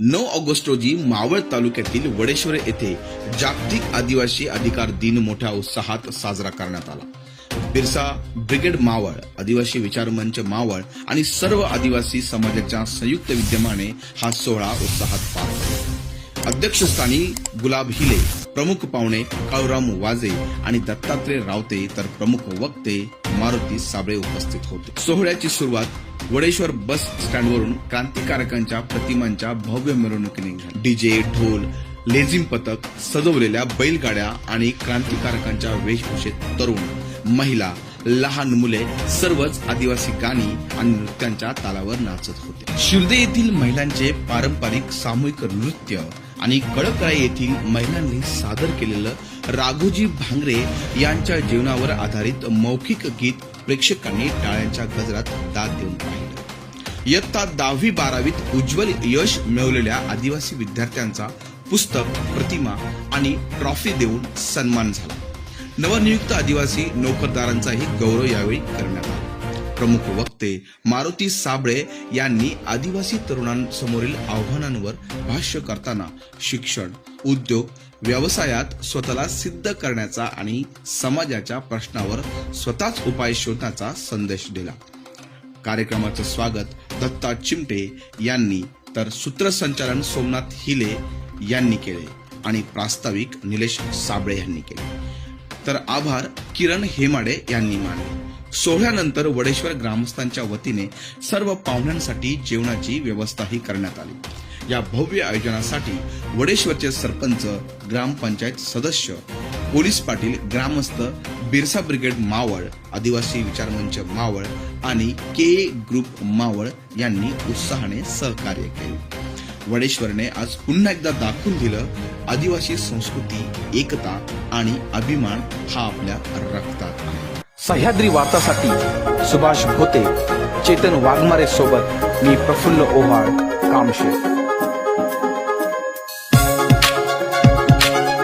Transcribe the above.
9 August रोजी मावळ तालुक्यातील वडेश्वर येथे जागतिक आदिवासी अधिकार दिन मोठ्या उत्साहात साजरा करण्यात आला। बिरसा ब्रिगेड मावळ, आदिवासी विचार मंच मावळ आणि सर्व आदिवासी समाजाच्या संयुक्त विद्यमाने हा सोहळा उत्साहात पार पडला। अध्यक्षस्थानी गुलाब हिले, प्रमुख पाहुणे काळूराम वाजे आणि दत्तात्रय रावते तर प्रमुख वक्ते मारुती साबळे उपस्थित होते। सोहळ्याची सुरुवात वडेश्वर बस स्टँडवरून क्रांतिकारकांच्या प्रतिमांच्या भव्य मिरवणुकीने झाली। डीजे, ढोल, लेझिम पथक, सजवलेल्या बैलगाड्या आणि क्रांतिकारकांच्या वेशभूषेत तरुण, महिला, लहान मुले सर्वच आदिवासी गाणी आणि नृत्यांच्या तालावर नाचत होते। शिर्डे येथील महिलांचे पारंपरिक सामूहिक नृत्य आणि कळकराई येथील महिलांनी सादर केलेलं राघोजी भांगरे यांच्या जीवनावर आधारित मौखिक गीत प्रेक्षकांनी टाळ्यांच्या गजरात दाद देऊन पाहिलं। इयत्ता 10वी 12वीत उज्ज्वल यश मिळवलेल्या आदिवासी विद्यार्थ्यांचा पुस्तक, प्रतिमा आणि ट्रॉफी देऊन सन्मान झाला। नवनियुक्त आदिवासी नोकरदारांचाही गौरव यावेळी करण्यात आला। प्रमुख वक्ते मारुती साबळे यांनी आदिवासी तरुणांसमोरील आव्हानांवर भाष्य करताना शिक्षण, उद्योग, व्यवसायात स्वतःला सिद्ध करण्याचा आणि समाजाच्या प्रश्नावर स्वतःच उपाय शोधण्याचा संदेश दिला। कार्यक्रमाचं स्वागत दत्ता चिमटे यांनी तर सूत्रसंचालन सोमनाथ हिले यांनी केले आणि प्रास्ताविक निलेश साबळे यांनी केले, तर आभार किरण हेमाडे यांनी मानले। सोहळ्यानंतर वडेश्वर ग्रामस्थांच्या वतीने सर्व पाहुण्यांसाठी जेवणाची व्यवस्थाही करण्यात आली। या भव्य आयोजनासाठी वडेश्वरचे सरपंच, ग्रामपंचायत सदस्य, पोलीस पाटील, ग्रामस्थ, बिरसा ब्रिगेड मावळ, आदिवासी विचार मंच मावळ आणि के ग्रुप मावळ यांनी उत्साहाने सहकार्य केले। वडेश्वरने आज पुन्हा एकदा दाखवून दिलं, आदिवासी संस्कृती, एकता आणि अभिमान हा आपल्या रक्तात आहे। सह्याद्री वार्तासाठी सुभाष भोते, चेतन वाघमारे सोबत मी प्रफुल्ल ओहाळ, कामशेत।